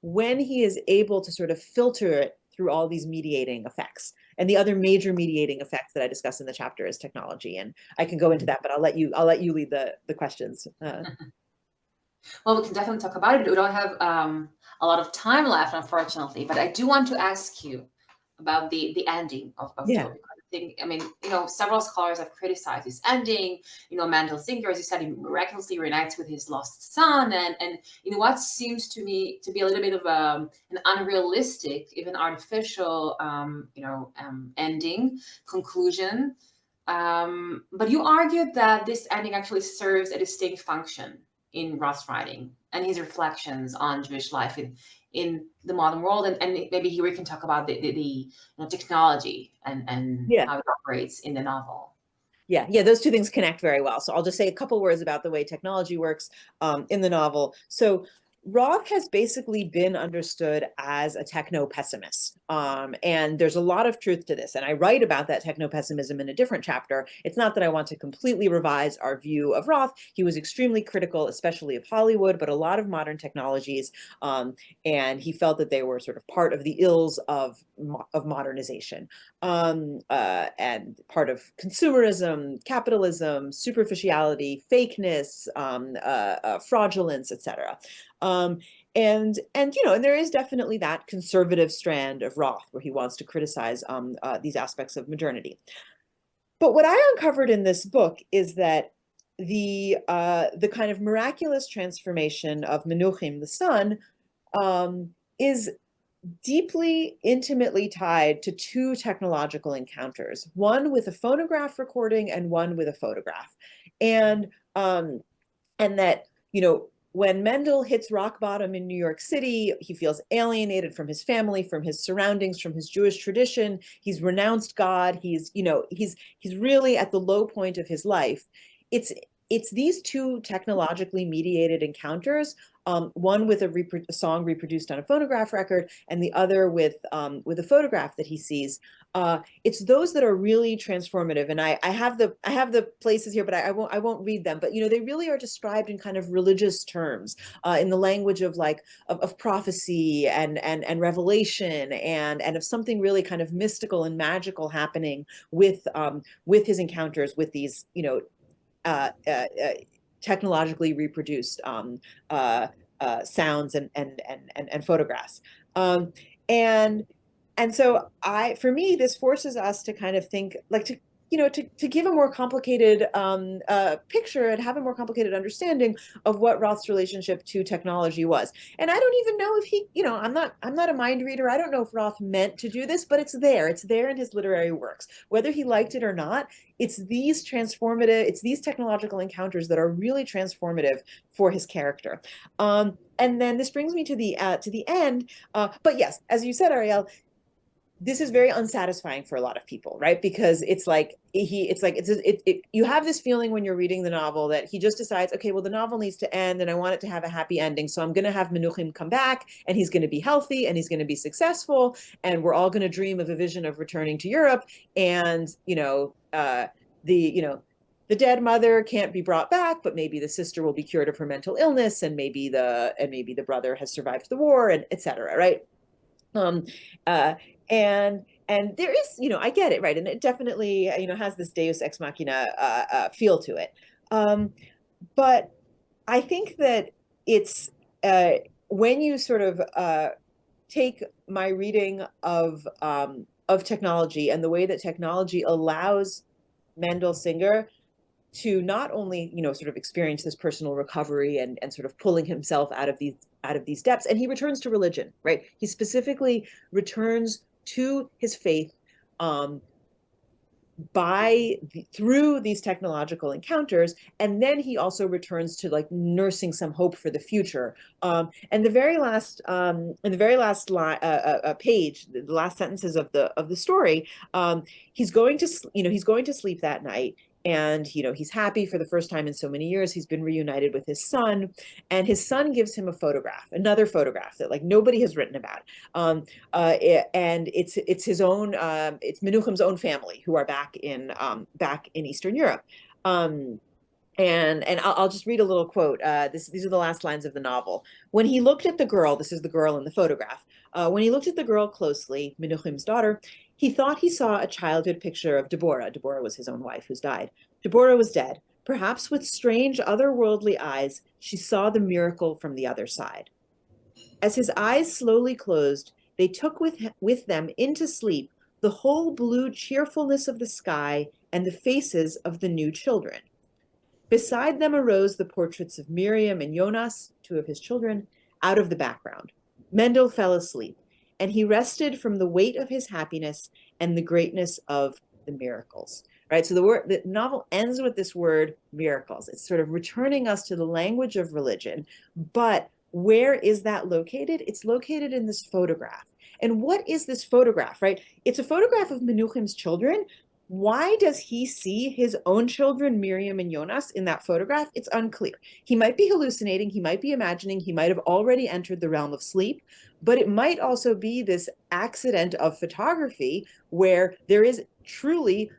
when he is able to sort of filter it through all these mediating effects. And the other major mediating effect that I discuss in the chapter is technology. And I can go into that, but I'll let you lead the questions. Well, we can definitely talk about it. We don't have a lot of time left, unfortunately, but I do want to ask you about the ending of Yeah. Joe. I mean, you know, several scholars have criticized this ending. You know, Mandel Singer, as you said, he miraculously reunites with his lost son, and you know what seems to me to be a little bit of an unrealistic, even artificial, ending conclusion. But you argued that this ending actually serves a distinct function in Roth's writing and his reflections on Jewish life in the modern world, and maybe here we can talk about the technology and how it operates in the novel. Yeah, those two things connect very well. So I'll just say a couple words about the way technology works in the novel. So Roth has basically been understood as a techno-pessimist. And there's a lot of truth to this. And I write about that techno-pessimism in a different chapter. It's not that I want to completely revise our view of Roth. He was extremely critical, especially of Hollywood, but a lot of modern technologies. And he felt that they were sort of part of the ills of modernization. And part of consumerism, capitalism, superficiality, fakeness, fraudulence, etc. And you know, and there is definitely that conservative strand of Roth where he wants to criticize these aspects of modernity. But what I uncovered in this book is that the kind of miraculous transformation of Menuchim, the son, is deeply, intimately tied to two technological encounters, one with a phonograph recording and one with a photograph. And that, you know, when Mendel hits rock bottom in New York City, he feels alienated from his family, from his surroundings, from his Jewish tradition. He's renounced God. He's, you know, he's really at the low point of his life. It's these two technologically mediated encounters one with a song reproduced on a phonograph record, and the other with a photograph that he sees. It's those that are really transformative, and I have the places here, but I won't read them. But they really are described in kind of religious terms, in the language of of prophecy and revelation, and of something really kind of mystical and magical happening with his encounters with these technologically reproduced sounds and photographs. And so for me, this forces us to kind of think, like, to give a more complicated picture and have a more complicated understanding of what Roth's relationship to technology was. And I don't even know if he, I'm not a mind reader. I don't know if Roth meant to do this, but it's there. It's there in his literary works. Whether he liked it or not, it's these technological encounters that are really transformative for his character. And then this brings me to the end. But yes, as you said, Ariel, this is very unsatisfying for a lot of people, right? Because you have this feeling when you're reading the novel that he just decides, okay, well, the novel needs to end and I want it to have a happy ending. So I'm going to have Menuhin come back and he's going to be healthy and he's going to be successful. And we're all going to dream of a vision of returning to Europe. And, the dead mother can't be brought back, but maybe the sister will be cured of her mental illness. And maybe the brother has survived the war, and et cetera, right? And there is, I get it, right? And it definitely, has this Deus ex machina feel to it. But I think that it's when you sort of take my reading of technology and the way that technology allows Mendel Singer to not only, sort of experience this personal recovery and sort of pulling himself out of these depths, and he returns to religion, right? He specifically returns to his faith through these technological encounters, and then he also returns to like nursing some hope for the future. And the very last page, the last sentences of the story, he's going to sleep that night. And, he's happy for the first time in so many years. He's been reunited with his son, and his son gives him another photograph that like nobody has written about. And it's his own, it's Menuchim's own family who are back in Eastern Europe. And I'll just read a little quote. These are the last lines of the novel. When he looked at the girl, this is the girl in the photograph. When he looked at the girl closely, Menuchim's daughter, he thought he saw a childhood picture of Deborah. Deborah was his own wife who's died. Deborah was dead. Perhaps with strange otherworldly eyes, she saw the miracle from the other side. As his eyes slowly closed, they took with them into sleep the whole blue cheerfulness of the sky and the faces of the new children. Beside them arose the portraits of Miriam and Jonas, two of his children, out of the background. Mendel fell asleep, and he rested from the weight of his happiness and the greatness of the miracles. Right? So the novel ends with this word miracles. It's sort of returning us to the language of religion. But where is that located? It's located in this photograph. And what is this photograph, right? It's a photograph of Menuchim's children. Why does he see his own children, Miriam and Jonas, in that photograph? It's unclear. He might be hallucinating. He might be imagining. He might have already entered the realm of sleep. But it might also be this accident of photography where there is truly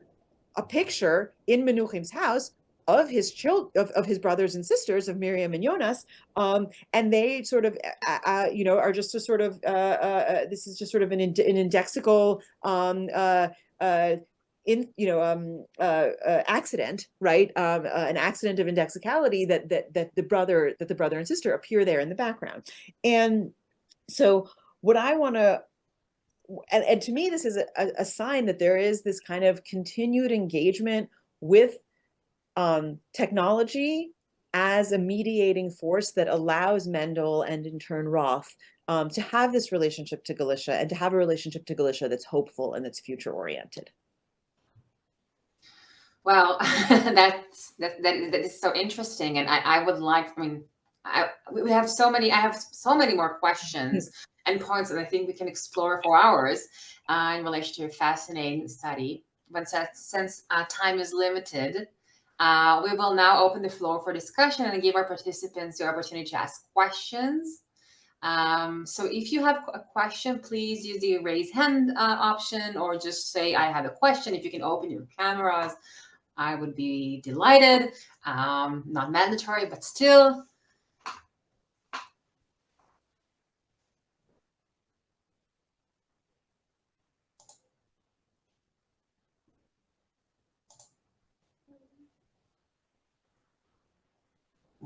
a picture in Menuchim's house of his of his brothers and sisters, of Miriam and Jonas, and they sort of, are just a sort of this is just sort of an indexical accident, right? An accident of indexicality that the brother and sister appear there in the background. And so what I want to, and to me, this is a sign that there is this kind of continued engagement with technology as a mediating force that allows Mendel and in turn Roth to have this relationship to Galicia, and to have a relationship to Galicia that's hopeful and that's future oriented. Well, that is so interesting, and I would like. I mean, we have so many. I have so many more questions and points that I think we can explore for hours in relation to a fascinating study. But since time is limited, We will now open the floor for discussion and give our participants the opportunity to ask questions. So if you have a question, please use the raise hand option, or just say, I have a question. If you can open your cameras, I would be delighted. Not mandatory, but still.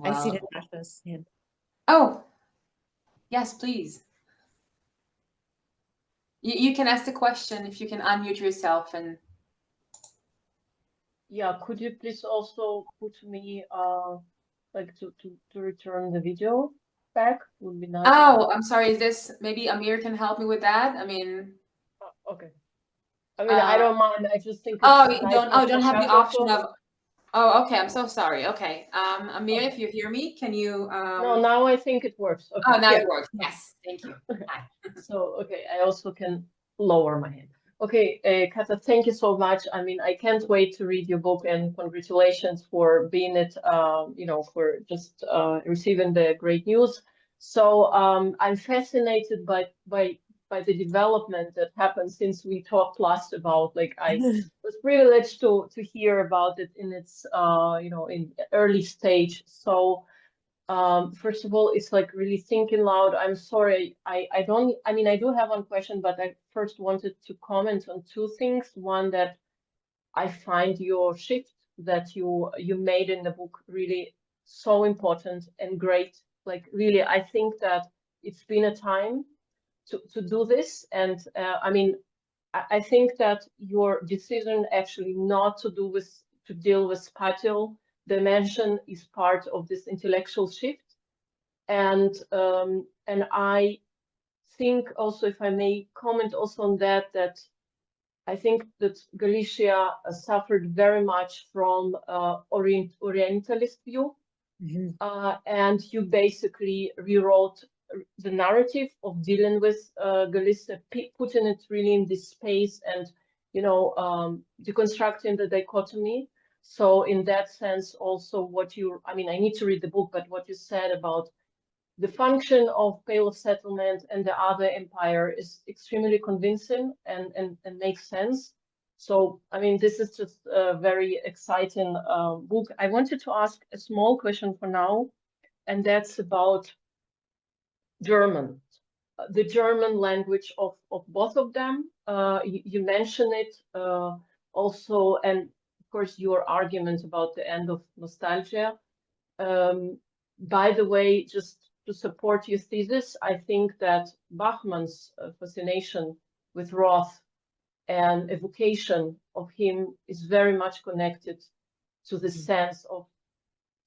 I see Well, Natasha's hand. oh, yes, please. You can ask the question if you can unmute yourself. And yeah, could you please also put me like to return the video back would be nice. oh, I'm sorry. Is this maybe Amir can help me with that? I mean, okay. I mean, I don't mind. I just think it's oh, you nice don't have the option also. of. Oh, okay. I'm so sorry. Okay. Amir, if you hear me, can you? No, now I think it works. Okay. Oh, now Yeah. it works. Yes. Thank you. Hi. So, okay, I also can lower my hand. Okay, Kata, thank you so much. I mean, I can't wait to read your book, and congratulations for being it, you know, for just receiving the great news. So I'm fascinated by the development that happened since we talked last about, like, I was privileged to hear about it in its, you know, in early stage. So first of all, it's like really thinking loud. I'm sorry, I mean, I do have one question, but I first wanted to comment on two things. One, that I find your shift that you made in the book really so important and great. Like, really, I think that it's been a time to do this. And I mean, I think that your decision actually not to deal with spatial dimension is part of this intellectual shift. And I think also, if I may comment also on that, that I think that Galicia suffered very much from Orientalist view, and you basically rewrote the narrative of dealing with Galicia, putting it really in this space, and you know, deconstructing the dichotomy. So in that sense, also what you, I mean, I need to read the book, but what you said about the function of Pale of Settlement and the other empire is extremely convincing and makes sense. So, I mean, this is just a very exciting book. I wanted to ask a small question for now, and that's about German, the German language of both of them. You mention it also, and of course, your argument about the end of nostalgia. By the way, just to support your thesis, I think that Bachmann's fascination with Roth and evocation of him is very much connected to the sense of,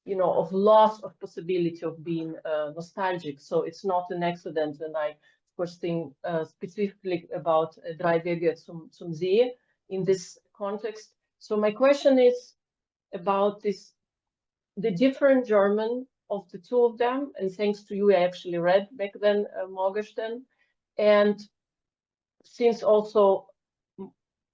you know, of loss of possibility of being nostalgic. So it's not an accident. And I, of course, think specifically about Drei Wege zum See in this context. So my question is about this, the different German of the two of them, and thanks to you, I actually read back then Morgenstern, and since also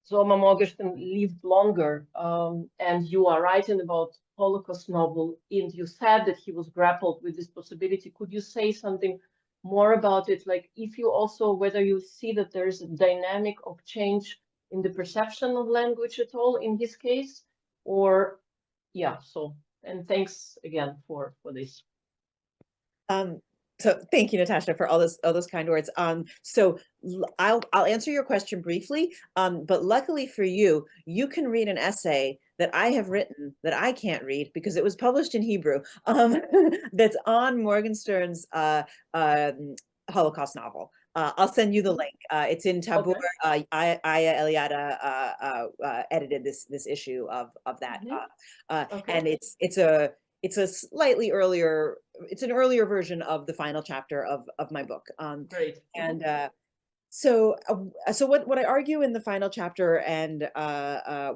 Soma Morgenstern lived longer, and you are writing about Holocaust novel, and you said that he was grappled with this possibility. Could you say something more about it? Like, if you also, whether you see that there's a dynamic of change in the perception of language at all in his case, or yeah, so. And thanks again for this. So thank you, Natasha, for all those kind words. So I'll answer your question briefly. But luckily for you, you can read an essay that I have written that I can't read because it was published in Hebrew. That's on Morgenstern's Holocaust novel. I'll send you the link. It's in Tabor. Okay. Aya Eliada edited this issue of that, okay. And it's a slightly earlier, it's an earlier version of the final chapter of my book. Great. And so what I argue in the final chapter, and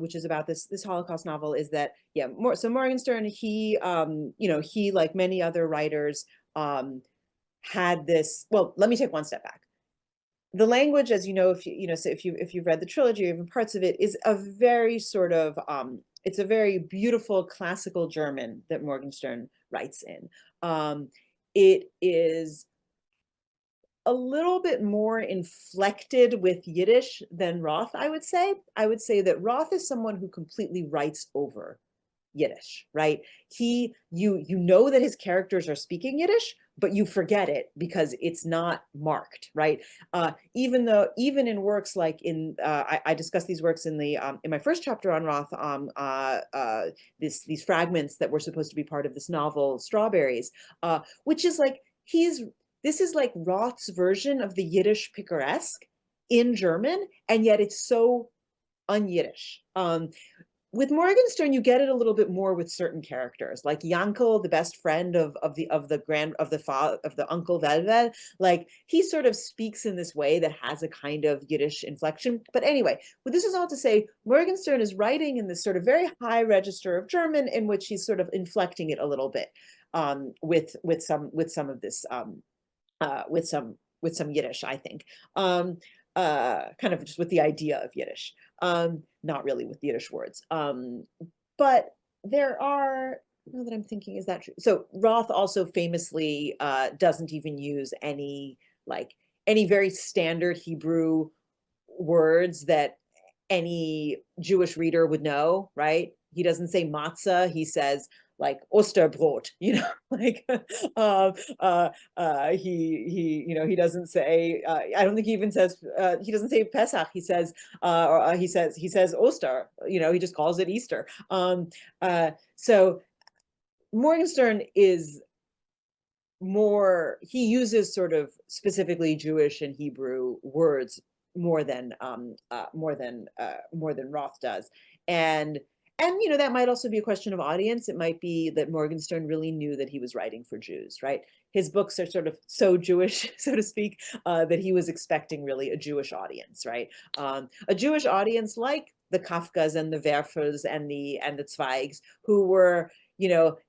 which is about this Holocaust novel, is that so Morgenstern, he you know, he, like many other writers, had this. Well, let me take one step back. The language, as you know, if you've read the trilogy or even parts of it, is a very sort of it's a very beautiful classical German that Morgenstern writes in. It is a little bit more inflected with Yiddish than Roth, I would say. I would say that Roth is someone who completely writes over Yiddish, right? You know that his characters are speaking Yiddish, but you forget it because it's not marked, right? Even in works like I discussed these works in my first chapter on Roth, these fragments that were supposed to be part of this novel Strawberries, which is like this is like Roth's version of the Yiddish picaresque in German, and yet it's so un-Yiddish. With Morgenstern, you get it a little bit more with certain characters, like Yankel, the best friend of the uncle Velvel. Like he sort of speaks in this way that has a kind of Yiddish inflection. But anyway, well, this is all to say, Morgenstern is writing in this sort of very high register of German, in which he's sort of inflecting it a little bit with some of this with some Yiddish, I think. Kind of just with the idea of Yiddish, not really with Yiddish words. But there are, now that I'm thinking, is that true? So Roth also famously doesn't even use any very standard Hebrew words that any Jewish reader would know, right? He doesn't say matzah, he says like Osterbrot, like he doesn't say I don't think he even says he doesn't say Pesach, he says Oster, he just calls it Easter. So Morgenstern is more, he uses sort of specifically Jewish and Hebrew words more than Roth does, and that might also be a question of audience. It might be that Morgenstern really knew that he was writing for Jews, right? His books are sort of so Jewish, so to speak, that he was expecting really a Jewish audience, right? A Jewish audience like the Kafkas and the Werfels and the Zweigs, who were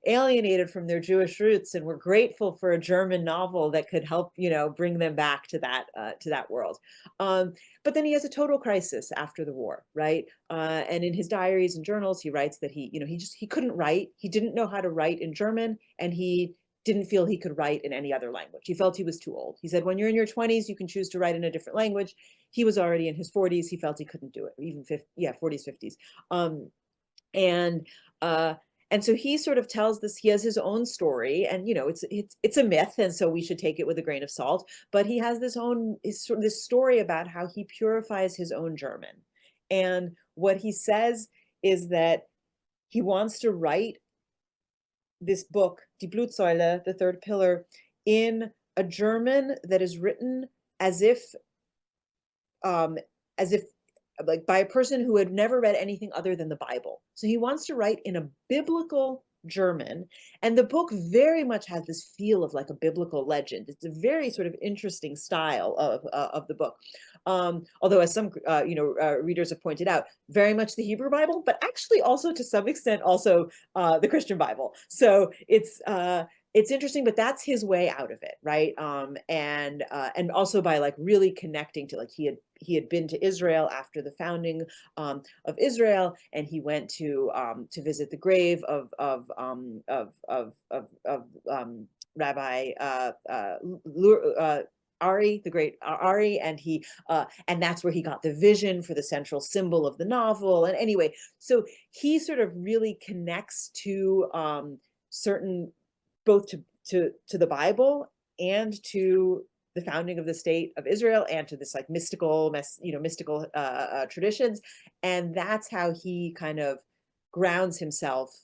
alienated from their Jewish roots and were grateful for a German novel that could help, bring them back to that world. But then he has a total crisis after the war, right? And in his diaries and journals, he writes that he couldn't write. He didn't know how to write in German, and he didn't feel he could write in any other language. He felt he was too old. He said, when you're in your 20s, you can choose to write in a different language. He was already in his 40s. He felt he couldn't do it, even 40s, 50s. And so he sort of tells this, he has his own story, and it's a myth, and so we should take it with a grain of salt, but he has this story about how he purifies his own German. And what he says is that he wants to write this book, Die Blutsäule, the third pillar, in a German that is written as if like by a person who had never read anything other than the Bible. So he wants to write in a biblical German, and the book very much has this feel of like a biblical legend. It's a very sort of interesting style of the book. Although, as some readers have pointed out, very much the Hebrew Bible, but actually also to some extent also the Christian Bible. So it's interesting, but that's his way out of it, right? And also by like really connecting to, like, he had been to Israel after the founding of Israel, and he went to visit the grave of Rabbi Ari, the great Ari, and that's where he got the vision for the central symbol of the novel. And anyway, so he sort of really connects to certain, both to the Bible and to the founding of the state of Israel, and to this like mystical traditions. And that's how he kind of grounds himself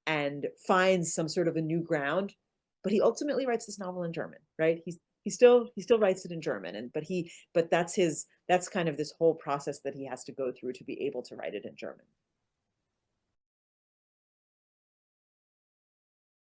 and finds some sort of a new ground. But he ultimately writes this novel in German, right? He still writes it in German, but that's kind of this whole process that he has to go through to be able to write it in German.